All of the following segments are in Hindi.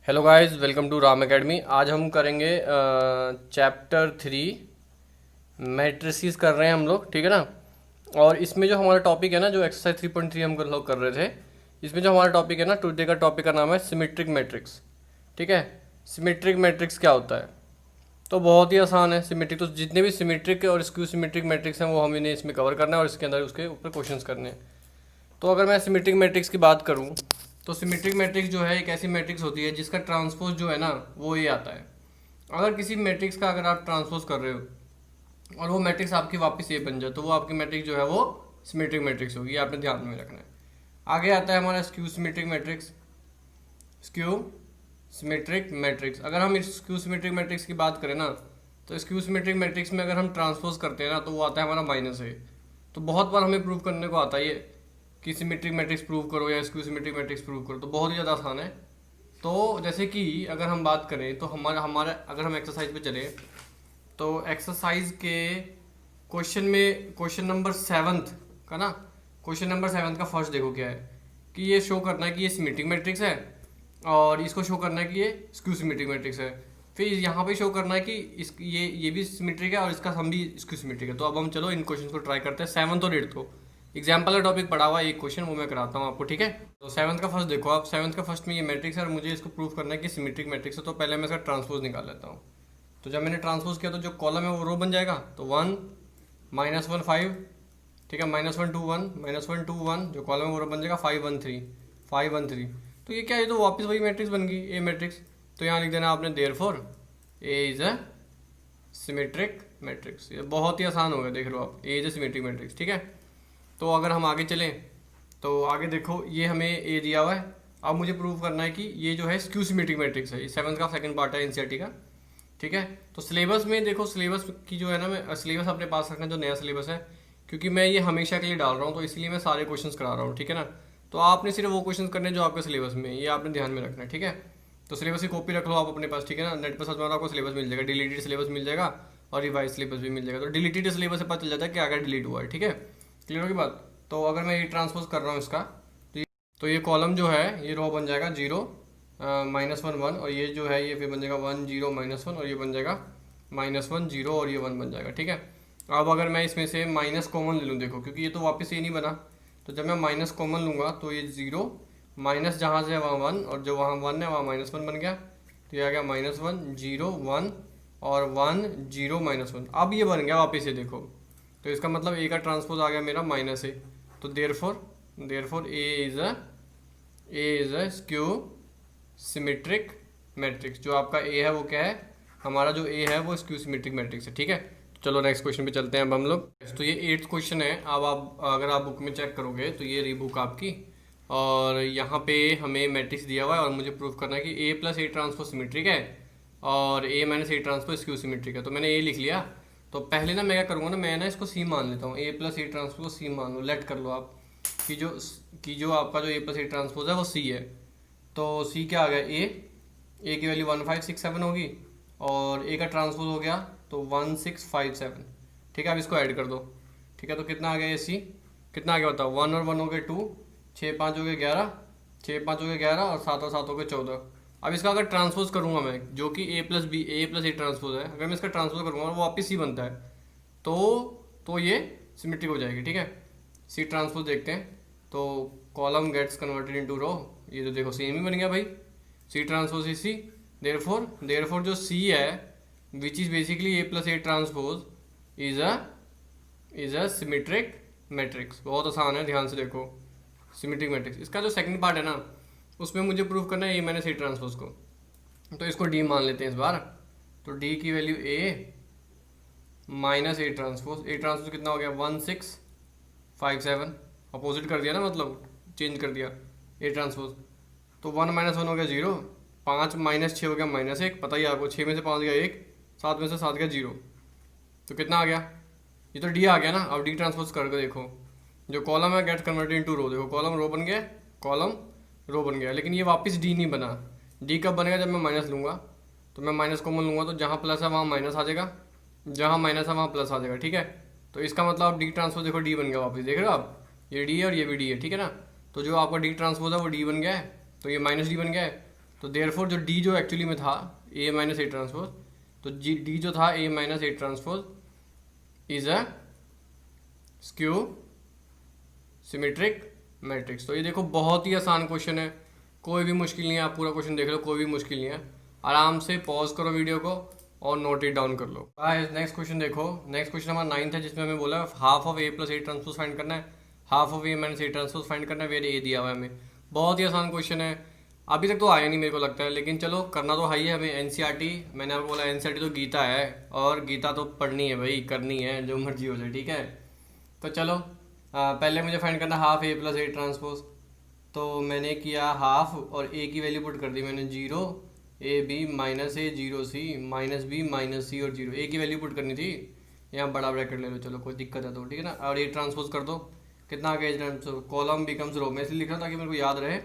Hello guys, welcome to Ram academy. आज हम करेंगे चैप्टर 3 मैट्रिसेस कर रहे हैं हम लोग, ठीक है ना। और इसमें जो हमारा टॉपिक है ना, जो एक्सरसाइज 3.3 हम लोग कर रहे थे, इसमें जो हमारा टॉपिक है ना, टुडे का टॉपिक का नाम है सिमेट्रिक मैट्रिक्स। ठीक है। सिमेट्रिक मैट्रिक्स क्या होता है? तो बहुत ही आसान है। सिमेट्रिक तो जितने भी सिमेट्रिक और स्क्यू सिमेट्रिक मैट्रिक्स हैं वो हम इन्हें इसमें कवर करना है और इसके अंदर उसके ऊपर क्वेश्चंस करने हैं। तो अगर मैं सिमेट्रिक मैट्रिक्स की बात करूं, तो सिमेट्रिक मैट्रिक्स जो है एक ऐसी मैट्रिक्स होती है जिसका ट्रांसपोज जो है ना वो ये आता है। अगर किसी मैट्रिक्स का अगर आप ट्रांसपोज कर रहे हो और वो मैट्रिक्स आपकी वापस ये बन जाए, तो वो आपकी मैट्रिक्स जो है वो सिमेट्रिक मैट्रिक्स होगी। ये आपने ध्यान में रखना है। आगे आता है हमारा skew symmetric matrix. Skew symmetric matrix, अगर हम इस स्क्यू सिमेट्रिक मैट्रिक्स की बात करें ना, तो स्क्यू सिमेट्रिक मैट्रिक्स में अगर हम ट्रांसपोज करते हैं ना, तो वो आता है हमारा -a। तो बहुत बार हमें प्रूव करने को आता है ये कि सिमेट्रिक मैट्रिक्स प्रूव करो या स्क्यू सिमेट्रिक मैट्रिक्स प्रूव करो, तो बहुत ही ज़्यादा आसान है। तो जैसे कि अगर हम बात करें तो हमारा हमारा अगर हम एक्सरसाइज पे चले, तो एक्सरसाइज के क्वेश्चन नंबर 7 का ना, क्वेश्चन नंबर 7 का फर्स्ट देखो क्या है कि ये शो करना है कि ये सिमेट्रिक मैट्रिक्स है और इसको शो करना है कि ये स्क्यू सिमेट्रिक मैट्रिक्स है। फिर यहाँ पे शो करना है कि इस ये भी सिमेट्रिक है और इसका हम भी स्क्यू सिमेट्रिक है। तो अब हम चलो इन क्वेश्चन को ट्राई करते हैं। 7th और 8th को एग्जाम्पल का टॉपिक पढ़ा हुआ है, एक क्वेश्चन वो मैं कराता हूँ आपको, ठीक है। तो 7th का फर्स्ट देखो आप। 7th का फर्स्ट में ये मैट्रिक्स है और मुझे इसको प्रूव करना है कि सिमेट्रिक मैट्रिक्स है। तो पहले मैं इसका ट्रांसपोज निकाल लेता हूँ। तो जब मैंने ट्रांसपोज किया तो जो कॉलम है वो रो बन जाएगा। तो 1 -1 5, ठीक है। -1 2 1, -1 2 1, जो कॉलम है वो रो बन जाएगा 5 1 3, 5 1 3। तो ये क्या है, तो वापस वही मैट्रिक्स बन गई, ए मैट्रिक्स। तो यहाँ लिख देना आपने therefore A is a symmetric matrix. ये बहुत ही आसान हो गया, देख लो आप, ए इज अ सिमेट्रिक मैट्रिक्स, ठीक है। तो अगर हम आगे चलें तो आगे देखो, ये हमें ए दिया हुआ है। अब मुझे प्रूव करना है कि ये जो है स्क्यू सिमेट्रिक मैट्रिक्स है। ये 7th का सेकंड पार्ट है एनसीईआरटी का, ठीक है। तो सिलेबस में देखो, सिलेबस की जो है ना, मैं सिलेबस अपने पास रखना जो नया सिलेबस है, क्योंकि मैं ये हमेशा के लिए डाल रहा हूँ, तो इसलिए मैं सारे क्वेश्चंस करा रहा हूँ, ठीक है ना। तो आपने सिर्फ वो क्वेश्चंस करने जो आपके सिलेबस में है, ये आपने ध्यान में रखना है, ठीक है। तो सिलेबस की कॉपी रख लो आप अपने पास, ठीक है ना। नेट पर सर्च मारो, आपको सिलेबस मिल जाएगा, डिलीटेड सिलेबस मिल जाएगा और रिवाइज सिलेबस भी मिल जाएगा। तो डिलीटेड सिलेबस से पता चल जाता है कि आगे डिलीट हुआ है, ठीक है। क्लियर होगी बात। तो अगर मैं ये ट्रांसपोज कर रहा हूँ इसका, तो ये कॉलम जो है ये रो बन जाएगा 0 -1 1, और ये जो है ये फिर बन जाएगा 1 0 -1, और ये बन जाएगा -1 0 और ये 1 बन जाएगा, ठीक है। अब अगर मैं इसमें से माइनस कॉमन ले लूँ, देखो क्योंकि ये तो वापस ये नहीं बना, तो जब मैं माइनस कॉमन लूँगा तो ये 0 माइनस जहाँ से है वहाँ 1, और जो वहाँ 1 है वहाँ -1 बन गया। तो ये आ गया -1 0 1 और 1 0 -1। अब ये बन गया वापस, ये देखो। तो इसका मतलब ए का ट्रांसपोज आ गया मेरा -a। तो therefore A is a skew symmetric matrix. जो आपका ए है वो क्या है, हमारा जो ए है वो स्क्यू सिमेट्रिक मैट्रिक्स है, ठीक है। चलो नेक्स्ट क्वेश्चन पे चलते हैं अब हम लोग। तो ये 8th क्वेश्चन है। अब आप अगर आप बुक में चेक करोगे तो ये रही बुक आपकी, और यहाँ पे हमें मैट्रिक्स दिया हुआ है और मुझे प्रूफ करना है कि A plus A transpose symmetric है और A minus A transpose skew symmetric है। तो मैंने ए लिख लिया। तो पहले ना मैं क्या करूँगा ना, मैं ना इसको सी मान लेता हूँ। ए प्लस ए ट्रांसपोज को सी मान लो, लेट कर लो आप कि जो आपका जो ए प्लस ए ट्रांसपोज है वो सी है। तो सी क्या आ गया, ए की वैल्यू 1 5 6 7 होगी, और ए का ट्रांसपोज हो गया तो 1 6 5 7, ठीक है। अब इसको ऐड कर दो, ठीक है। तो कितना आ गया ये सी, कितना आ गया बताओ, 1 और 1 हो गए 2, 6 5 हो गए 11, 6 5 हो गए 11 और 7 और 7 हो गए 14। अब इसका अगर ट्रांसपोज करूंगा मैं, जो कि ए प्लस ए ट्रांसपोज है, अगर मैं इसका ट्रांसपोज करूंगा वो वापस सी बनता है, तो ये सिमेट्रिक हो जाएगी, ठीक है। सी ट्रांसपोज देखते हैं। तो column gets converted into row, ये तो देखो सेम ही बन गया भाई, C transpose is C. Therefore जो सी है which is basically A plus A transpose is a symmetric matrix. बहुत आसान है, ध्यान से देखो, सिमेट्रिक मैट्रिक्स। इसका जो सेकंड पार्ट है ना, उसमें मुझे प्रूव करना है ए माइनस ए ट्रांसपोज को। तो इसको डी मान लेते हैं इस बार। तो डी की value A minus A transpose कितना हो गया, 1 6 5 7, अपोजिट कर दिया ना, मतलब चेंज कर दिया ए ट्रांसपोज। तो 1 -1 हो गया 0, 5 -6 हो गया -1, पता ही आपको, 6 में से 5 गया 1, 7 में से 7 गया 0। तो कितना आ गया, ये तो डी आ गया ना। अब डी ट्रांसपोज करके देखो, जो कॉलम है गेट कन्वर्टेड इनटू रो, देखो कॉलम रो बन गया, कॉलम रो बन गया, लेकिन ये वापस डी नहीं बना। डी कब बनेगा, जब मैं माइनस लूँगा। तो मैं माइनस कॉमन लूँगा, तो जहाँ प्लस है वहाँ माइनस आ जाएगा, जहाँ माइनस है वहाँ प्लस आ जाएगा, ठीक है। तो इसका मतलब अब डी ट्रांसपोज देखो डी बन गया वापस, देख रहे हो आप, ये डी है और ये भी डी है, ठीक है ना। तो जो आपका डी ट्रांसपोज है वो डी बन गया है, तो ये माइनस डी बन गया है। तो देयरफॉर जो डी जो एक्चुअली में था ए माइनस ए ट्रांसपोज, तो डी जो था A minus A transpose is a skew symmetric matrix. तो ये देखो बहुत ही आसान क्वेश्चन है, कोई भी मुश्किल नहीं है, आप पूरा क्वेश्चन देख लो, कोई भी मुश्किल नहीं है। आराम से पॉज करो वीडियो को और नोट इट डाउन कर लो। नेक्स्ट क्वेश्चन देखो, नेक्स्ट क्वेश्चन हमारा 9th है, जिसमें हमें बोला half of A plus A transpose find करना है, half of A minus A transpose find करना है, वेर ए दिया हुआ है हमें। बहुत ही आसान क्वेश्चन है, अभी तक तो आया नहीं मेरे को लगता है, लेकिन चलो करना तो है ही है हमें। एनसीईआरटी, मैंने आपको बोला एनसीईआरटी तो गीता है, और गीता तो पढ़नी है भाई, करनी है, जो मर्जी हो जाए, ठीक है। तो चलो पहले मुझे फाइंड करना half A plus A transpose. तो मैंने किया हाफ और ए की वैल्यू पुट कर दी मैंने 0, A B minus A 0 C minus B minus C और 0, ए की वैल्यू पुट करनी थी। यहाँ बड़ा ब्रैकेट ले लो, चलो कोई दिक्कत है तो, ठीक है ना। और ए ट्रांसपोज कर दो, कितना आ गया ट्रांसपोज, कॉलम बिकम्स रो। मैं इसलिए लिख रहा था ताकि मेरे को याद रहे,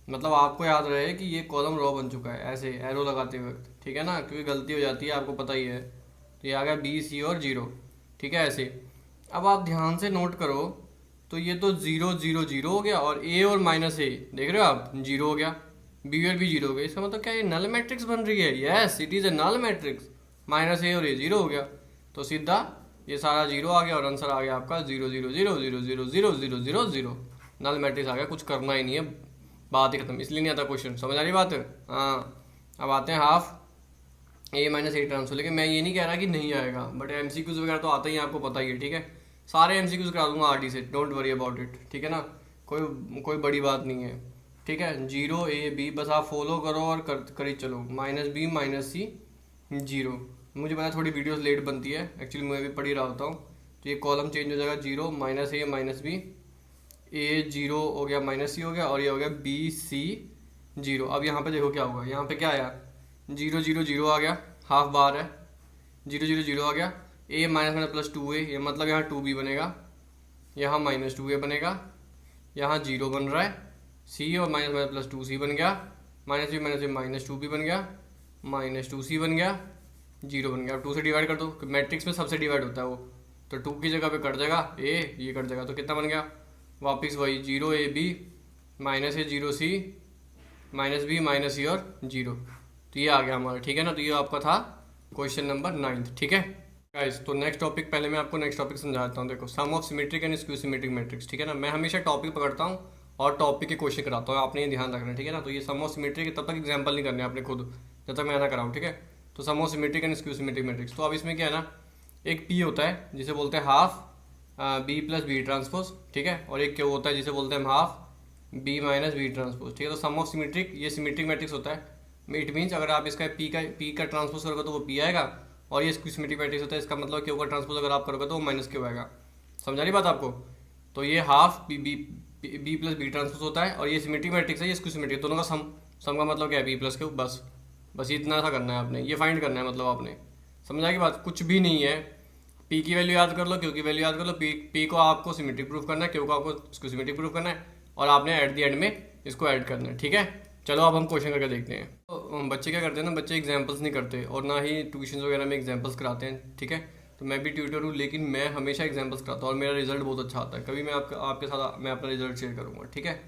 मतलब आपको याद रहे कि ये कॉलम रो बन चुका है, ऐसे एरो लगाते वक्त, ठीक है ना, क्योंकि गलती हो जाती है, आपको पता ही है। तो ये आ गया बी सी और 0, ठीक है ऐसे। अब आप ध्यान से नोट करो, तो ये तो 0 0 0 हो गया, और ए और माइनस ए देख रहे हो आप, 0 हो गया, बी और बी 0 हो गया। इसका मतलब क्या ये नल मैट्रिक्स बन रही है? Yes it is a null matrix. Minus A और ए 0 हो गया, तो सीधा ये सारा 0 आ गया, और आंसर आ गया आपका 0 0 0 0 0 0 0 0 0। नल मैट्रिक्स आ गया, कुछ करना ही नहीं है, बात ही खत्म। इसलिए नहीं आता क्वेश्चन, समझ आ रही बात? हाँ, अब आते हैं हाफ ए माइनस ए ट्रांसफर। लेकिन मैं ये नहीं कह रहा कि नहीं आएगा, बट एमसीक्यूज वगैरह तो आता ही है, आपको पता ही है, ठीक है। सारे एमसीक्यूज करा दूंगा आरडी से, डोंट वरी अबाउट इट, ठीक है ना, कोई बड़ी बात नहीं है, ठीक है। 0 ए बी बस आप फॉलो करो और करी चलो, माइनस बी माइनस सी 0। मुझे पता थोड़ी वीडियोस लेट बनती है, एक्चुअली मैं भी पढ़ ही रहा होता हूँ। तो ये कॉलम चेंज हो जाएगा, 0 माइनस ए माइनस बी, ए 0 हो गया माइनस सी हो गया, और ये हो गया बी सी 0। अब यहाँ पे देखो क्या होगा, यहाँ पे क्या आया, 0 0 0 आ गया, हाफ बार है, 0 0 0 आ गया, ए माइनस माइनस प्लस 2a, ये मतलब यहाँ 2b बनेगा, यहाँ माइनस 2a बनेगा, यहाँ 0 बन रहा है, c और माइनस माइनस प्लस 2c बन गया, माइनस बी माइनस 2b बन गया, माइनस 2c बन गया, 0 बन गया। अब 2 से डिवाइड कर दो, मैट्रिक्स में सबसे डिवाइड होता है वो, तो 2 की जगह पे कट जाएगा a, ये कट जाएगा, तो कितना बन गया वापिस वही 0 A B minus A 0 C minus B minus C और 0। तो ये आ गया हमारा, ठीक है ना। तो ये आपका था क्वेश्चन नंबर 9th, ठीक है गाइस। तो नेक्स्ट टॉपिक, पहले मैं आपको नेक्स्ट टॉपिक समझाता हूँ। देखो, sum of symmetric and skew symmetric matrix, ठीक है ना। मैं हमेशा टॉपिक पकड़ता हूँ और टॉपिक के क्वेश्चन कराता हूँ, आपने ये ध्यान रखना है, ठीक है ना। तो ये सम ऑफ सिमेट्रिक तब तक एग्जाम्पल नहीं करने आपने खुद, जब तक मैं ना कराऊँ, ठीक है। तो sum of symmetric and skew symmetric matrix, तो अब इसमें क्या है ना, एक पी होता है जिसे बोलते हैं half B plus B transpose, ठीक है, और एक क्या होता है जिसे बोलते हैं हम half B minus B transpose, ठीक है। तो सम ऑफ सिमेट्रिक, ये सिमेट्रिक मैट्रिक्स होता है। इट मीन्स अगर आप इसका पी का ट्रांसपोज करोगे तो वो पी आएगा, और ये स्क्यू सिमेट्रिक मैट्रिक्स होता है, इसका मतलब क्यू का ट्रांसपोज अगर आप करोगे तो वो माइनस क्यू आएगा। समझा रही बात आपको? तो ये half B plus B transpose होता है, और ये सिमेट्रिक मैट्रिक्स है, ये स्क्यू सिमेट्रिक, दोनों का सम का मतलब क्या है, बी प्लस क्यू। बस इतना सा करना है आपने, ये फाइंड करना है, मतलब आपने समझा की बात, कुछ भी नहीं है। पी की वैल्यू याद कर लो, क्यू की वैल्यू याद कर लो, पी को आपको सिमेट्रिक प्रूफ करना है, क्यू को आपको स्क्यू सिमेट्रिक प्रूफ करना है, और आपने एट द एंड में इसको ऐड करना है, ठीक है। चलो अब हम क्वेश्चन करके देखते हैं। तो बच्चे क्या करते हैं ना, बच्चे एग्जाम्पल्स नहीं करते, और ना ही ट्यूशन वगैरह में एग्जाम्पल्स कराते हैं, ठीक है। तो मैं भी ट्यूटर हूँ, लेकिन मैं हमेशा एग्जाम्पल्स कराता हूँ, और मेरा रिजल्ट बहुत अच्छा आता है। कभी मैं आपके साथ मैं अपना रिजल्ट शेयर करूँगा, ठीक है।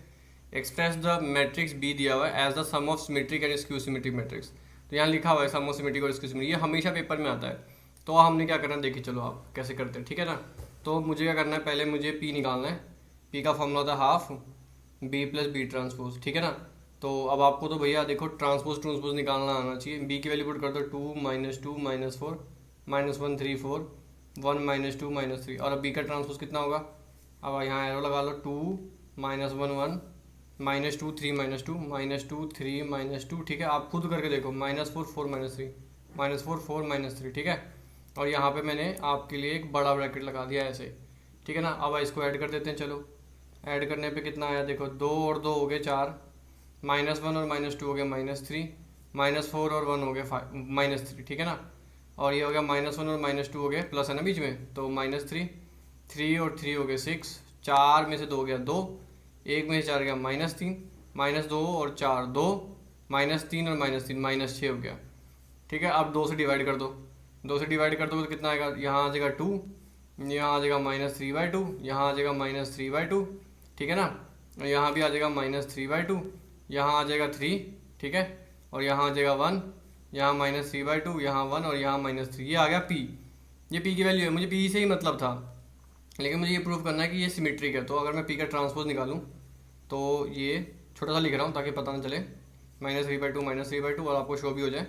एक्सप्रेस द मैट्रिक्स बी दिया हुआ है as the sum of symmetric and skew symmetric matrix. तो यहाँ लिखा हुआ है सम ऑफ सिमेट्रिक और स्क्यू सिमेट्रिक, ये हमेशा पेपर में आता है। तो हमने क्या करना है, देखिए चलो आप कैसे करते हैं, ठीक है ना। तो मुझे क्या करना है, पहले मुझे पी निकालना है। पी का फॉर्मूला होता है half B plus B transpose, ठीक है ना। तो अब आपको तो भैया देखो ट्रांसपोज निकालना आना चाहिए। बी की वैल्यू पुट कर दो 2 minus 2 minus 4 minus 1 3 4 1 minus 2 minus 3, और अब बी का ट्रांसपोज कितना होगा, अब यहाँ एरो लगा लो 2 minus 1 1 minus 2 3 minus 2 minus 2 3 minus 2, ठीक है। आप खुद करके देखो, माइनस 4 4 माइनस 3 माइनस 4 4 माइनस 3, ठीक है। और यहाँ पे मैंने आपके लिए एक बड़ा ब्रैकेट लगा दिया ऐसे, ठीक है ना। अब इसको ऐड कर देते हैं, चलो ऐड करने पे कितना आया देखो, 2 और 2 हो गए 4, माइनस 1 और माइनस 2 हो गया माइनस 3, माइनस 4 और 1 हो गया माइनस 3, ठीक है ना। और ये हो गया माइनस 1 और माइनस 2 हो गए, प्लस है ना बीच में, तो माइनस 3 3 और 3 हो गए 6, 4 में से 2 गया 2, 1 में से 4 गया माइनस 3, माइनस 2 और 4 2, माइनस 3 और माइनस 3 माइनस 6 हो गया, ठीक है। अब 2 से डिवाइड कर दो, 2 से डिवाइड कर दो तो कितना आएगा, यहाँ आ जाएगा 2, यहाँ आ जाएगा माइनस 3/2, यहाँ आ जाएगा माइनस 3/2, ठीक है ना। यहाँ भी आ जाएगा माइनस 3/2, यहाँ आ जाएगा 3, ठीक है। और यहाँ आ जाएगा 1, यहाँ -3/2, यहाँ 1 और यहाँ -3, ये आ गया P। ये P की वैल्यू है, मुझे P से ही मतलब था, लेकिन मुझे ये प्रूव करना है कि ये सिमेट्रिक है। तो अगर मैं P का ट्रांसपोज निकालूँ तो ये छोटा सा लिख रहा हूँ ताकि पता ना चले, -3/2 -3/2, और आपको शो भी हो जाए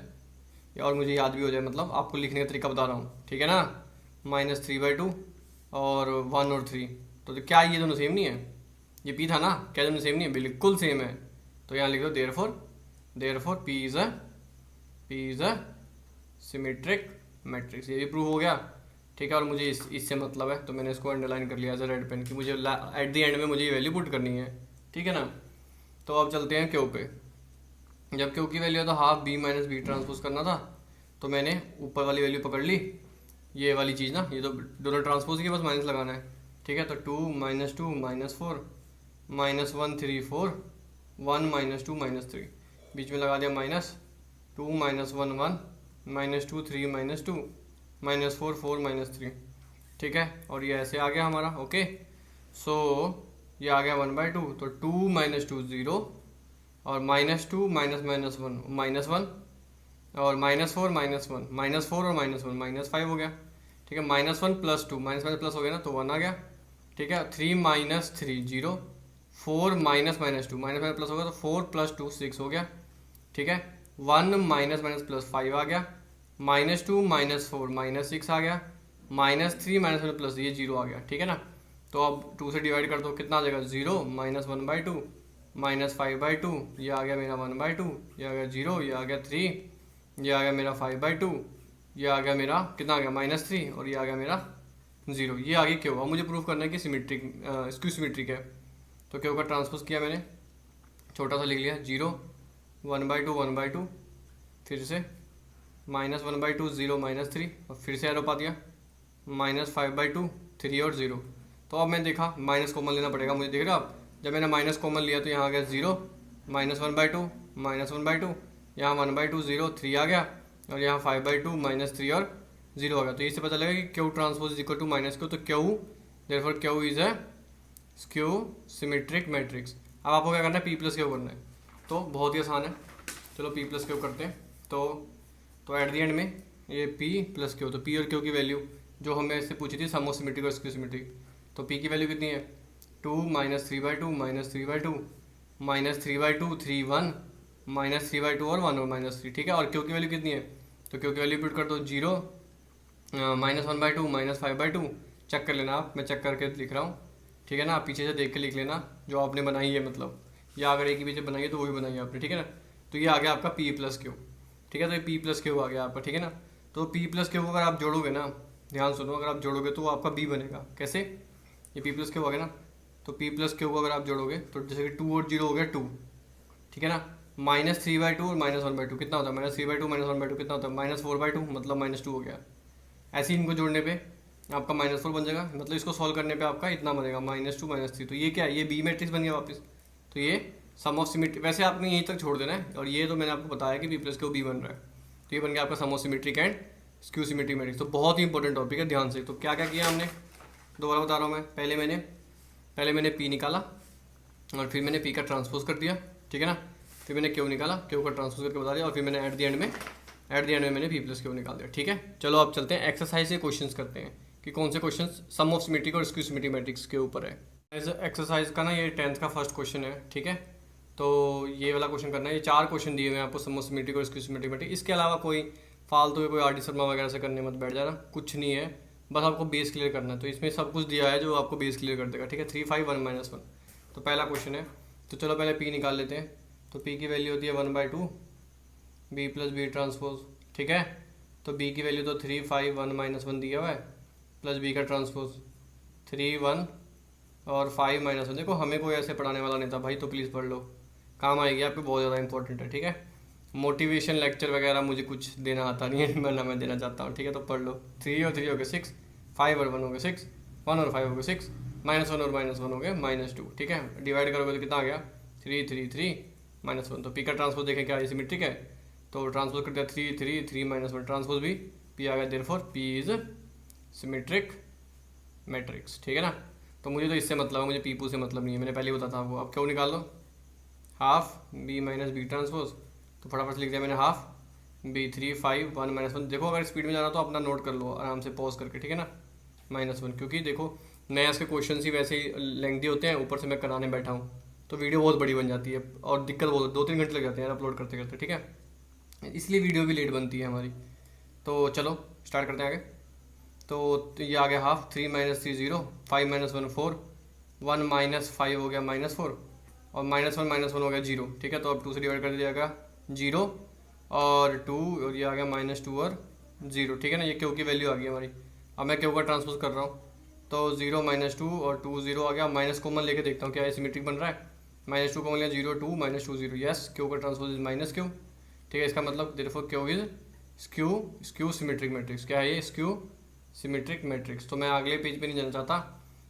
और मुझे याद भी हो जाए, मतलब आपको लिखने का तरीका बता रहा हूँ, ठीक है ना। -3/2 और 1 और 3, तो क्या ये दोनों सेम नहीं है? ये P था ना, क्या दोनों सेम नहीं है? बिल्कुल सेम है। तो यहाँ लिख दो therefore P is a symmetric matrix. ये भी प्रूव हो गया, ठीक है। और मुझे इससे मतलब है, तो मैंने इसको अंडरलाइन कर लिया एज अ रेड पेन कि मुझे एट द एंड में मुझे ये वैल्यू पुट करनी है, ठीक है ना। तो अब चलते हैं क्यू पे। जब क्यू की वैल्यू था half B minus B transpose करना था, तो मैंने ऊपर वाली वैल्यू पकड़ ली, ये वाली चीज़ ना, ये तो दोनों ट्रांसपोज की बस माइनस लगाना है, ठीक है। तो 2 -2 -4 -1 3 4 1 -2 -3, बीच में लगा दिया -2 -1 1 -2 3 -2 -4 4 -3, ठीक है। और ये ऐसे आ गया हमारा, ओके। सो ये आ गया 1/2, तो 2 -2 0 और -2 -1 -1 और -4 -1 -4 और -1 -5 हो गया, ठीक है। -1 + 2 प्लस हो गया ना, तो 1 आ गया, ठीक है। 3 -3 0 4 -2 प्लस हो गया, तो 4 + 2 6 हो गया, ठीक है। 1 -5 आ गया, -2 -4 -6 आ गया, -3 -1 ये 0 आ गया, ठीक है ना। तो अब 2 से डिवाइड कर दो, कितना आ जाएगा 0 -1/2 -5/2, ये आ गया मेरा 1/2, ये आ गया 0, ये आ गया 3, ये आ गया मेरा 5/2, ये आ गया मेरा कितना आ गया -3, और ये आ गया मेरा 0। ये आ गया क्यों? अब मुझे प्रूफ करना है कि सिमेट्रिक स्क्यू सिमेट्रिक है। तो क्यों का ट्रांसपोज किया मैंने, छोटा सा लिख लिया 0 1/2 1/2, फिर से -1/2 0 -3, और फिर से एरो पा दिया -5/2 3 और 0। तो अब मैंने देखा माइनस कॉमन लेना पड़ेगा मुझे, देख रहे हो आप। जब मैंने माइनस कॉमन लिया तो यहाँ आ गया 0 -1/2 -1/2, यहाँ 1/2 0 3 आ गया, और यहाँ 5/2 -3 और 0 आ गया। तो इससे पता लगेगा कि Q transpose is equal to -Q. तो Q therefore Q is a skew symmetric matrix. अब आपको क्या करना है, P + क्यू करना है। तो बहुत ही आसान है, चलो P + क्यू करते हैं। तो एट द एंड में ये P + क्यू, तो P और Q की वैल्यू जो हमें इससे पूछी थी, सम ऑफ सिमेट्रिक और स्क्यू सिमेट्रिक। तो P की वैल्यू कितनी है 2 -3/2 -3/2 -3/2 3 1 -3/2 और 1 और -3, ठीक है। और Q की वैल्यू कितनी है, तो Q की वैल्यू पुट कर दो 0 -1/2 -5/2, चेक कर लेना आप, मैं चेक करके लिख रहा हूँ, ठीक है ना। आप पीछे से देख के लिख लेना जो आपने बनाई है, मतलब या अगर एक ही पीछे बनाई है तो वही बनाई है आपने, ठीक है ना। तो ये आ गया आपका P + क्यू, ठीक है। तो ये P + क्यू आ गया आपका, ठीक है ना। तो P + क्यू अगर आप जोड़ोगे ना, ध्यान सुनो, अगर आप जोड़ोगे तो आपका B बनेगा। कैसे? ये P + क्यू आ गया ना, तो P + क्यू को अगर आप जोड़ोगे तो जैसे कि 2 और 0 हो गया 2, ठीक है ना। -3/2 और -1/2 कितना होता है, -3/2 -1/2 कितना होता है, -4/2, मतलब -2 हो गया। ऐसे ही इनको जोड़ने पे आपका -4 बन जाएगा, मतलब इसको सॉल्व करने पे आपका इतना बनेगा -2 -3। तो ये क्या है, ये बी मैट्रिक्स बन गया वापस। तो ये सम ऑफ सिमेट्रिक, वैसे आपने यहीं तक छोड़ देना है, और ये तो मैंने आपको बताया कि P + क्यू B बन रहा है। तो ये बन गया आपका sum of symmetric and skew symmetric matrix. तो बहुत ही इंपॉर्टेंट टॉपिक है, ध्यान से। तो क्या क्या किया हमने, दोबारा बता रहा हूँ मैं। पहले मैंने P निकाला, और फिर मैंने P का ट्रांसपोज कर दिया, ठीक है ना। फिर मैंने Q निकाला, Q का ट्रांसपोज करके बता दिया, और फिर मैंने एट द एंड में मैंने P + क्यू निकाल दिया, ठीक है। चलो अब चलते हैं एक्सरसाइज से क्वेश्चंस करते हैं कि कौन से क्वेश्चंस सम ऑफ सिमेट्रिक और स्क्यू सिमेट्रिक मैट्रिक्स के ऊपर है। एक्सरसाइज का ना ये 10th का फर्स्ट क्वेश्चन है, ठीक है। तो ये वाला क्वेश्चन करना है। ये 4 क्वेश्चन दिए हुए हैं आपको सम ऑफ सिमेट्रिक और स्क्यू सिमेट्रिक मैट्रिक्स। इसके अलावा कोई फालतू कोई RD शर्मा वगैरह से करने मत बैठ जाना, कुछ नहीं है, बस आपको बेस क्लियर करना है। तो इसमें सब कुछ दिया है जो आपको बेस क्लियर कर देगा, ठीक है। 3 5 1 -1। तो पहला क्वेश्चन है, तो चलो पहले P निकाल लेते हैं। तो P की वैल्यू होती है 1/2 B + B ट्रांसपोज, ठीक है। तो B की वैल्यू तो 3 5 1 -1 दिया हुआ है, प्लस B का ट्रांसपोज 3 1 और 5 -1। देखो हमें कोई ऐसे पढ़ाने वाला नहीं था भाई, तो प्लीज़ पढ़ लो, काम आएगी आपको, बहुत ज़्यादा इंपॉर्टेंट है, ठीक है। मोटिवेशन लेक्चर वगैरह मुझे कुछ देना आता नहीं है, मैं देना चाहता हूँ, ठीक है। तो पढ़ लो। 3 और 3 हो गए 6, 5 और 1 हो गए 6, 1 और 5 हो गए 6, -1 और -1 हो गए -2, ठीक है। डिवाइड करोगे तो कितना आ गया 3 3 3 -1। तो P का ट्रांसपोज देखें क्या सिमेट्रिक है, तो ट्रांसपोज कर दिया 3 3 3 -1, ट्रांसपोज भी P आ गया, therefore P is symmetric matrix, ठीक है ना। तो मुझे तो इससे मतलब है, मुझे P से मतलब नहीं है, मैंने पहले ही बताया था आपको। अब क्यों निकाल लो, हाफ B - B ट्रांसपोज तो फटाफट से लिख दिया मैंने हाफ B3 5 1 -1। देखो अगर स्पीड में जाना तो अपना नोट कर लो आराम से पॉज करके, ठीक है ना, -1, क्योंकि देखो नया इसके क्वेश्चन ही वैसे ही लेंथी होते हैं, ऊपर से मैं कराने बैठा हूँ तो वीडियो बहुत बड़ी बन जाती है और दिक्कत बहुत 2-3 घंटे लग जाते हैं अपलोड करते करते, ठीक है, इसलिए वीडियो भी लेट बनती है हमारी। तो चलो स्टार्ट करते हैं आगे। तो ये आ गया हाफ 3 - 3 0, 5 - 1 4, 1 - 5 हो गया -4 और -1 हो गया 0, ठीक है। तो अब 2 से डिवाइड कर दिया जाएगा 0 और 2 और ये आ गया -2 और 0, ठीक है ना। ये क्यू की वैल्यू आ गई हमारी। अब मैं क्यू का ट्रांसपोज कर रहा हूँ तो 0 -2 और 2 0 आ गया। माइनस कॉमन लेके देखता हूँ क्या ये सिमेट्रिक बन रहा है। -2 कॉमन लिया 0 2 -2 0, यस क्यू का ट्रांसपोज इज -q, ठीक है। इसका मतलब therefore Q is skew symmetric matrix. क्या है ये? Skew symmetric matrix. तो मैं अगले पेज पे नहीं जाना चाहता,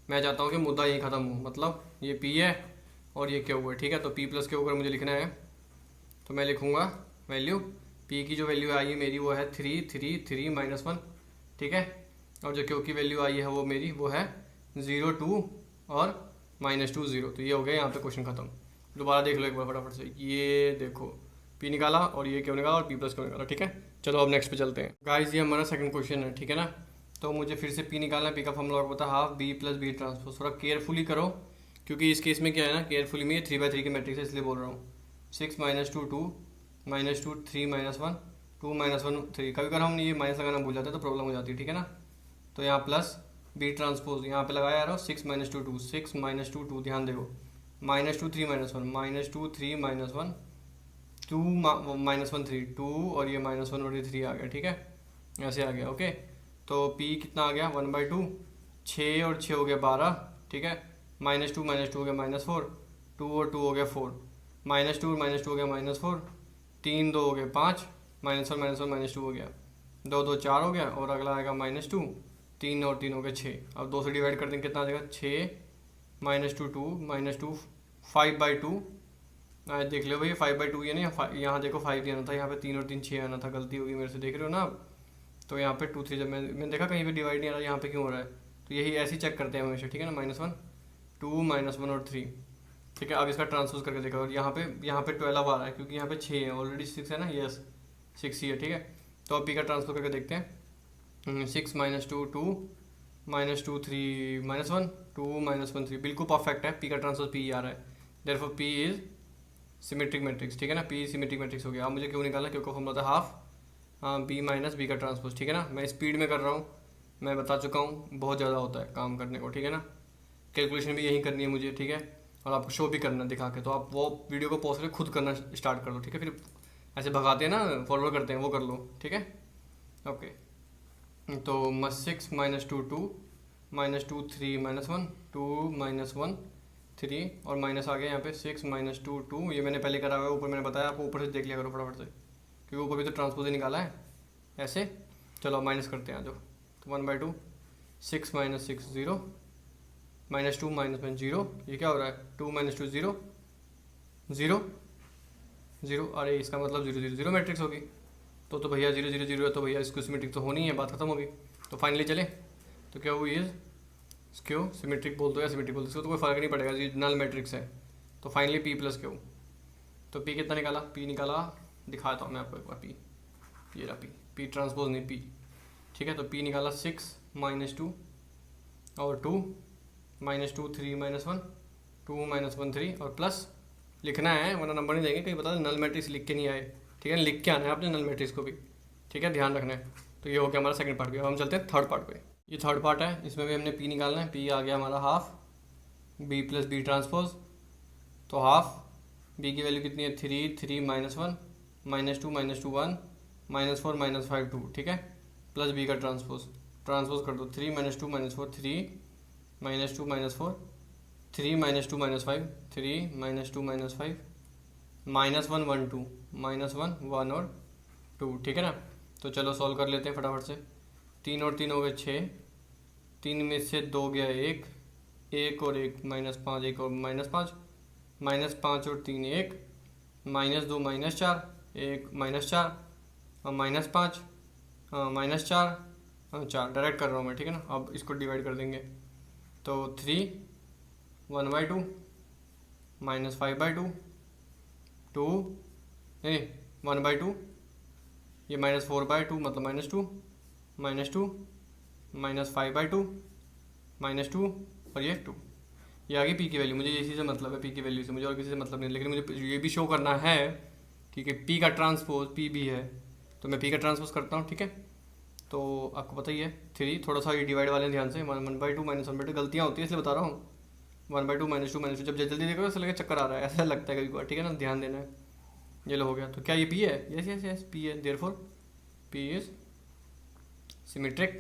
मैं चाहता हूँ कि मुद्दा यहीं खत्म हो, मतलब ये P है और ये क्यू है, ठीक है। तो P + क्यू अगर मुझे लिखना है तो मैं लिखूँगा वैल्यू P की जो वैल्यू आई है मेरी वो है 3 3 3 -1, ठीक है। और जो क्यू की वैल्यू आई है वो मेरी वो है 0 2 और -2 0। तो ये हो गया यहाँ पे क्वेश्चन खत्म। दोबारा देख लो एक बार फटाफट से, ये देखो P निकाला और ये क्यू निकाला और P + क्यू निकाला, ठीक है। चलो अब नेक्स्ट पे चलते हैं गाइस। ये हमारा सेकंड क्वेश्चन है, ठीक है ना। तो मुझे फिर से P निकालना है। P का फॉर्मूला आपको पता है हाफ B + B ट्रांसपोज। थोड़ा केयरफुली करो क्योंकि इस केस में क्या है ना, केयरफुली में ये 3/3 की मैट्रिक्स है इसलिए बोल रहा हूँ। 6 - 2 2 -2 3 -1 2 -1 3। कभी अगर हम ये माइनस लगाना भूल जाते हैं तो प्रॉब्लम हो जाती है, ठीक है ना। तो यहाँ प्लस B ट्रांसपोज यहाँ पे लगाया यार 6 - 2 2 6 - 2 2, ध्यान देखो -2 3 -1 -2 3 -1 2 -1 3 2 और ये -1 और ये 3 आ गया, ठीक है, ऐसे आ गया, ओके। तो P कितना आ गया 1/2, 6 और 6 हो गया 12, ठीक है। -2 हो गया -4, 2 और 2 हो गया 4, -2 और -2 हो गया -4, 3 2 हो गया 5, -1 -2 हो गया 2 2 4 हो गया और अगला आएगा -2, 3 और 3 हो गया 6। अब 2 से डिवाइड कर देंगे कितना आ जाएगा 6 -2 2 -2 5/2। देख लो भाई 5/2 ये नहीं, यहाँ देखो 5 नहीं आना था, यहाँ पे 3 और 3 6 आना था, गलती होगी मेरे से, देख रहे हो ना आप। तो यहाँ पे 2 3 जब मैंने देखा कहीं पे डिवाइड नहीं आ रहा, यहाँ पे क्यों हो रहा है, तो यही ऐसे ही चेक करते हैं हमेशा, ठीक है ना। -1 2 -1 और 3, ठीक है। अब इसका ट्रांसपोज करके देखा और यहाँ पे 12 आ रहा है क्योंकि यहाँ पे 6 है, ऑलरेडी 6 है ना, यस 6 ही है, ठीक है। तो अब P का ट्रांसपोज करके देखते हैं। 6 - 2 2 -2 3 -1 2 -1 3, बिल्कुल परफेक्ट है। P का ट्रांसपोज P आ रहा है, therefore P is symmetric matrix, ठीक है ना। P सिमेट्रिक मैट्रिक्स हो गया। अब मुझे क्यों निकालना, क्योंकि फॉर्मूला था हाफ B - B का ट्रांसपोज, ठीक है ना। मैं स्पीड में कर रहा हूँ, मैं बता चुका हूँ, बहुत ज़्यादा होता है काम करने को, ठीक है ना। कैलकुलेशन भी यही करनी है मुझे, ठीक है, और आपको शो भी करना है दिखा के। तो आप वो वीडियो को पॉज करके खुद करना स्टार्ट कर दो, ठीक है। फिर ऐसे भगाते हैं ना, फॉरवर्ड करते हैं, वो कर लो, ठीक है, ओके। तो 6 - 2 2 -2 3 -1 2 -1 3 और माइनस आ गया यहाँ पे 6 - 2 2, ये मैंने पहले करा हुआ है, ऊपर मैंने बताया आपको, ऊपर से देख लिया करो फटाफट से क्योंकि ऊपर भी तो ट्रांसपोज ही निकाला है ऐसे। चलो माइनस करते हैं, आ जाओ। तो 1/2 6 - 6 0 -2 -1 0, ये क्या हो रहा है 2 - 2 0 0 0, अरे इसका मतलब 0 0 0 मैट्रिक्स होगी। तो भैया 0 0 0 है तो भैया इसको सिमेट्रिक तो होनी है, बात खत्म होगी। तो फाइनली चले तो क्या हुई इज स्क्यू सिमेट्रिक बोल दो या सिमेट्रिक बोल दो, इसको तो कोई फर्क नहीं पड़ेगा, ये नल मैट्रिक्स है। तो फाइनली P + क्यू। तो P कितना निकाला, P निकाला, दिखाता हूँ मैं आपको एक बार P, ये रहा P ट्रांसपोज नहीं P, ठीक है। तो P निकाला 6 - 2 और 2 -2 3 -1 2 -1 3 और प्लस लिखना है वरना नंबर नहीं देंगे, कहीं बता नल मैट्रिक्स लिख के नहीं आए, ठीक है, लिख के आना है आपने नल मैट्रिक्स को भी, ठीक है, ध्यान रखना है। तो ये हो गया हमारा सेकंड पार्ट। अब हम चलते हैं थर्ड पार्ट पे। ये थर्ड पार्ट है, इसमें भी हमने P निकालना है। P आ गया हमारा हाफ B + B ट्रांसपोज। तो हाफ B की वैल्यू कितनी है 3 3 -1 -2 -2 1 -4 -5 2, ठीक है, प्लस B का ट्रांसपोज कर दो 3 -2 -4 3 -2 -4 3 -2 -5 3 -2 -5 -1 1 2 -1 1 और 2, ठीक है ना। तो चलो सॉल्व कर लेते हैं फटाफट से। 3 और 3 हो गए 6, 3 में से 2 गया 1 1 और 1 -5 1 और -5 -5 और 3 1 -2 -4 1 -4 और -5 -4 4, डायरेक्ट कर रहा हूँ मैं, ठीक है ना। अब इसको डिवाइड कर देंगे तो 3 1/2 -5/2 2 नहीं 1/2, ये -4/2 मतलब -2, -2, -5/2, -2 और ये 2। ये आ गई पी की वैल्यू। मुझे इसी से मतलब है, पी की वैल्यू से, मुझे और किसी से मतलब नहीं, लेकिन मुझे ये भी शो करना है कि पी का ट्रांसपोज पी भी है, तो मैं पी का ट्रांसपोज करता हूँ। ठीक है, तो आपको पता ही है 3, थोड़ा सा ये डिवाइड वाले ध्यान से, 1/2 -1/2 गलतियाँ होती है इसलिए बता रहा हूँ। 1/2 -2 जब जल्दी देखो ऐसा लगे चक्कर आ रहा है, ऐसा लगता है कभी बार। ठीक है ना, ध्यान देना है। ये लो हो गया। तो क्या ये पी है? यस यस यस पी है, therefore P is symmetric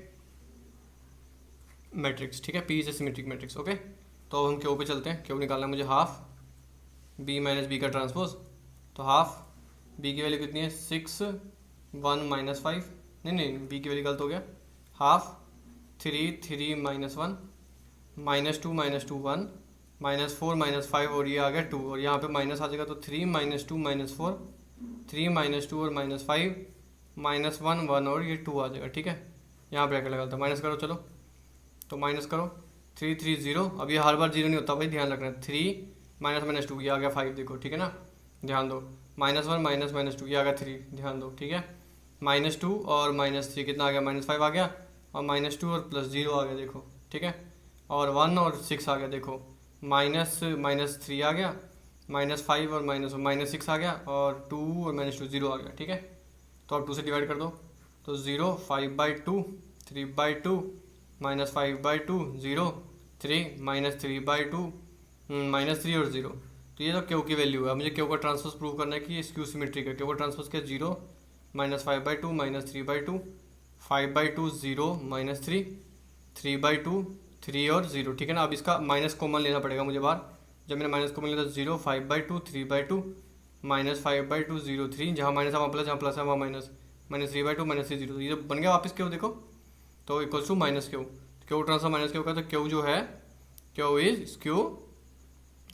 matrix. ठीक है, P is a symmetric matrix. Okay, तो हम क्यू पे चलते हैं। क्यू निकालना है मुझे हाफ बी माइनस बी का ट्रांसपोज। तो हाफ बी की वैल्यू कितनी है? 6 1 -5, नहीं बी की वैल्यू गलत हो गया। हाफ 3 3 -1 -2 -2 1 -4 -5 और ये आ गया 2, और यहाँ पे माइनस आ जाएगा तो 3 -2 -4 3 -2 और -5 -1 1 और ये 2 आ जाएगा। ठीक है, यहाँ ब्रैकेट लगा था। माइनस करो, चलो तो माइनस करो। 3 3 0, अब ये हर बार 0 नहीं होता भाई, ध्यान रखना है। 3 -2 ये आ गया 5, देखो। ठीक है ना, ध्यान दो। -1 -2 ये आ गया 3, ध्यान दो। ठीक है, -2 और -3 कितना आ गया? -5 आ गया, और -2 और +0 आ गया, देखो। ठीक है, और 1 और 6 आ गया, देखो। -3 आ गया, -5 और -6 आ गया, और 2 और -2 0 आ गया। ठीक है, तो अब 2 से डिवाइड कर दो, तो 0 5/2 3/2 -5/2 0 3 -3/2 -3 और 0। तो ये तो क्यू की वैल्यू है। मुझे क्यू का ट्रांसपोज प्रूव करना है कि ये स्क्यू सिमेट्रिक है। क्यू का ट्रांसपोज क्या? 0 -5/2 -3/2 5/2 0 -3 3/2 3 और 0। ठीक है ना, अब इसका माइनस कॉमन लेना पड़ेगा मुझे बाहर। जब मैंने माइनस कॉमन लिया तो 0 5/2 3/2 -5/2 0 3, जहाँ माइनस है वहाँ प्लस, जहाँ प्लस है वहाँ माइनस, -3/2 -3 0। तो ये बन गया वापस क्यू, देखो। तो equals to minus Q, Q transfer minus Q का, तो क्यू जो है Q is skew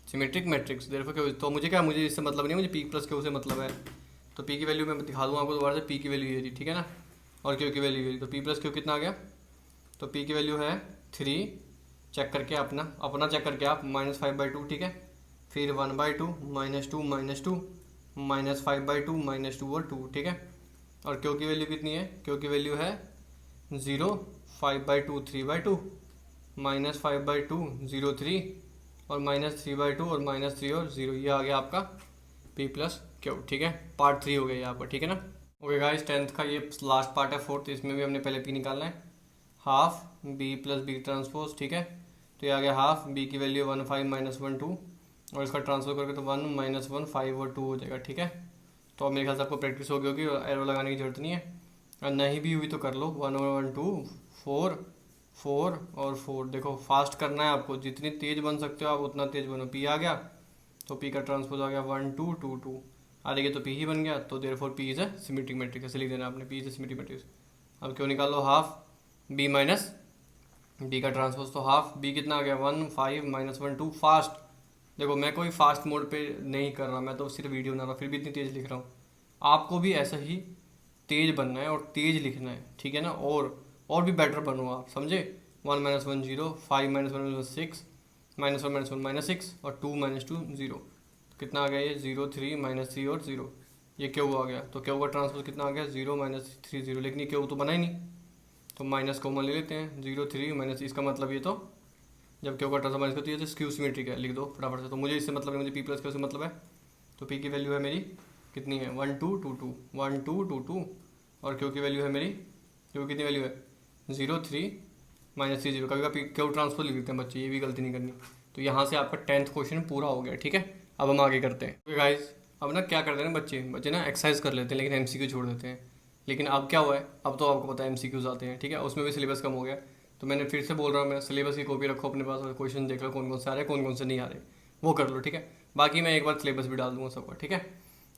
symmetric matrix, therefore Q. तो मुझे क्या, मुझे इससे मतलब नहीं, मुझे पी प्लस क्यू से मतलब है। तो पी की वैल्यू मैं दिखा दूँ आपको दोबारा से। पी की वैल्यू ये थी, ठीक है ना, और क्यू की वैल्यू ये। तो पी प्लस क्यू कितना आ गया? तो पी की वैल्यू है 3, चेक करके अपना चेक करके आप, -5/2। ठीक है, फिर 1/2 -2 -2 -5/2 -2 और 2। ठीक है, और क्यू की वैल्यू कितनी है? क्यू की वैल्यू है 0 5/2 3/2 -5/2 0 3 और -3/2 और -3 और 0। ये आ गया आपका पी प्लस क्यू। ठीक है, पार्ट 3 हो गया यहाँ पर। ठीक है ना। ओके गाइस, 10th का ये लास्ट पार्ट है, 4th। इसमें भी हमने पहले पी निकालना है, half B plus B transpose. ठीक है, तो ये आ गया हाफ बी की वैल्यू 1 5 -1 2, और इसका ट्रांसफर करके तो 1 -1 5 और 2 हो जाएगा। ठीक है, तो अब मेरे ख्याल से आपको प्रैक्टिस हो गई होगी, एरो लगाने की जरूरत नहीं है, और नहीं भी हुई तो कर लो। 1 और 1 2 4 4 और 4। देखो फास्ट करना है आपको, जितनी तेज बन सकते हो आप उतना तेज बनो। पी आ गया तो पी का ट्रांसपोज आ गया 1 2 2 2 आ गया, तो पी ही बन गया। तो therefore P is a symmetric matrix, ऐसे लिख देना आपने, P is a symmetric matrix. अब क्यों निकाल लो? हाफ बी माइनस बी का ट्रांसपोज। तो हाफ बी कितना आ गया? 1 5 -1 2। फास्ट देखो, मैं कोई फास्ट मोड पे नहीं कर रहा, मैं तो सिर्फ वीडियो बना रहा, फिर भी इतनी तेज लिख रहा हूँ। आपको भी ऐसा ही तेज बनना है और तेज लिखना है। ठीक है ना, और भी बेटर बनो आप, समझे। 1 -1 0 5 -1 6 -1 -1 -6 और 2 -2 0। कितना आ गया ये? 0 3 -3 और 0। ये क्यू आ गया, तो क्यू का ट्रांसपोज कितना आ गया? 0 -3 0। लेकिन ये क्यू तो बना ही नहीं, तो माइनस कॉमन ले लेते हैं। 0 3 माइनस, इसका मतलब ये तो जब क्यू का ट्रांसफर माइनस करती है तो स्क्यू सिमेट्रिक है, लिख दो फटाफट से। तो मुझे इससे मतलब है, मुझे पी प्लस क्यू से मतलब है। तो पी की वैल्यू है मेरी कितनी है? 1 2 2 2 1 2 2 2, और क्यू की वैल्यू है मेरी, क्यू कितनी वैल्यू है? 0 3 -3 0। कभी कभी क्यू ट्रांसफर लिख देते हैं बच्चे, ये भी गलती नहीं करनी। तो यहाँ से आपका 10th क्वेश्चन पूरा हो गया। ठीक है, अब हम आगे करते हैं। ओके गाइस, अब ना क्या करते हैं बच्चे ना एक्सरसाइज कर लेते हैं, लेकिन एमसीक्यू छोड़ देते हैं। लेकिन अब क्या हुआ है, अब तो आपको पता है एमसीक्यूज आते हैं। ठीक है, उसमें भी सिलेबस कम हो गया, तो मैंने फिर से बोल रहा हूँ, मैं सिलेबस की कॉपी रखो अपने पास और क्वेश्चन देख लो कौन कौन से आ रहे हैं, कौन कौन से नहीं आ रहे, वो कर लो। ठीक है, बाकी मैं एक बार सिलेबस भी डाल दूंगा सबका। ठीक है,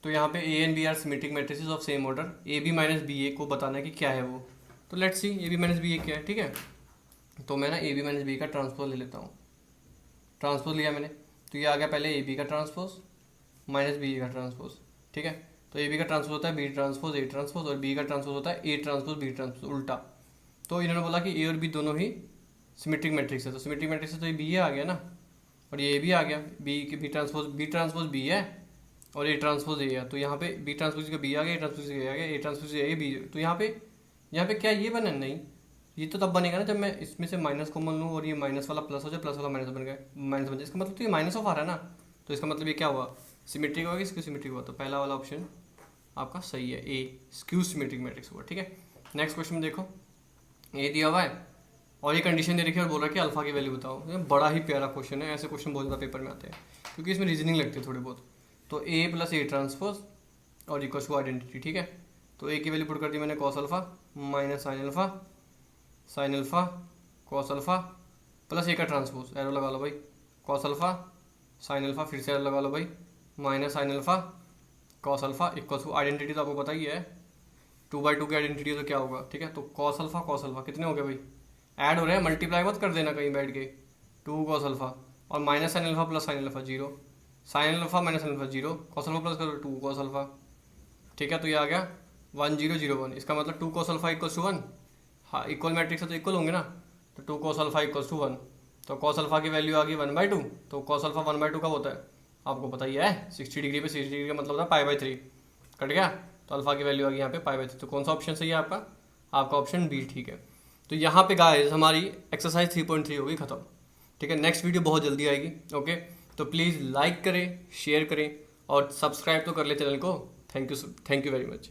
तो यहाँ पे A and B are symmetric matrices of same order, A B minus B A को बताना है कि क्या है वो। तो let's see A B minus B A क्या है। ठीक है, तो मैं ना ए बी माइनस बी का ट्रांसपोज ले लेता हूँ। ट्रांसपोज लिया मैंने, तो ये आ गया पहले ए बी का ट्रांसपोज माइनस बी ए का ट्रांसपोज। ठीक है, तो ए बी का ट्रांसपोज होता है बी ट्रांसपोज ए ट्रांसपोज, और बी का ट्रांसपोज होता है ए ट्रांसपोज बी ट्रांसपोज, उल्टा। तो इन्होंने बोला कि ए और बी दोनों ही सिमेट्रिक मैट्रिक्स है, तो सिमेट्रिक मैट्रिक्स है तो ये बी ए आ गया ना, और ये भी आ गया बी की बी ट्रांसपोज बी है, और ए ट्रांसपोज ए है, तो यहाँ पे बी ट्रांसपोज का बी आ गया, ए ट्रांसपोज ए आ गया, ए ट्रांसपोज ए बी, तो यहाँ पे क्या ये बना? नहीं, ये तो तब बनेगा ना जब मैं इसमें से माइनस कॉमन लूँ और ये माइनस वाला प्लस हो जाए, प्लस वाला माइनस बन गया, माइनस बन जाए, इसका मतलब तो ये माइनस ऑफ आ रहा है ना, तो इसका मतलब ये क्या हुआ? सिमेट्रिक हुआ कि स्क्यू सिमेट्रिक हुआ? तो पहला वाला ऑप्शन आपका सही है, ए स्क्यू सिमेट्रिक मैट्रिक्स हुआ। ठीक है, नेक्स्ट क्वेश्चन में देखो, ए दिया हुआ है और ये कंडीशन दे रखी है और बोल रहा है कि अल्फा की वैल्यू बताओ। ये बड़ा ही प्यारा क्वेश्चन है, ऐसे क्वेश्चन बहुत ज़्यादा पेपर में आते हैं क्योंकि इसमें रीजनिंग लगती है थोड़ी बहुत। तो ए प्लस ए ट्रांसपोज और इक्वल टू आइडेंटिटी। ठीक है, तो ए की वैल्यू पुट कर दी मैंने cos alpha minus sine alpha cos alpha plus A का ट्रांसपोज, एरो लगा लो भाई, कॉस अल्फा साइन अल्फा, फिर से एरो लगा लो भाई, minus sine alpha cos alpha equal to identity तो आपको पता ही है 2/2 की आइडेंटिटी तो क्या होगा। ठीक है, तो कॉस अल्फा कितने हो गए भाई? ऐड हो रहे हैं, मल्टीप्लाई मत कर देना कहीं बैठ के, 2 कॉस अल्फा और minus sine alpha plus sine alpha 0, sine alpha minus sine alpha 0, cos alpha plus करो 2 कॉस अल्फा। ठीक है, तो ये आ गया 1 0 0 1, इसका मतलब 2 कॉस अल्फा इक्वल्स टू 1। हाँ, इक्वल मैट्रिक्स है तो इक्वल होंगे ना, तो 2 कॉस अल्फा इक्वल्स टू 1, तो कॉस अल्फा की वैल्यू आ गई 1/2। तो कॉस अल्फा 1/2 कब होता है आपको पता ही है, 60 डिग्री पे 60 डिग्री का मतलब होता है π/3, कट गया, तो अल्फा की वैल्यू आ गई यहाँ पे π/3। तो कौन सा ऑप्शन सही है आपका ऑप्शन बी। ठीक है, तो यहाँ पे गाइस हमारी एक्सरसाइज 3.3 होगी खत्म। ठीक है, नेक्स्ट वीडियो बहुत जल्दी आएगी। ओके, तो प्लीज़ लाइक करें, शेयर करें और सब्सक्राइब तो कर ले चैनल को। Thank you very much.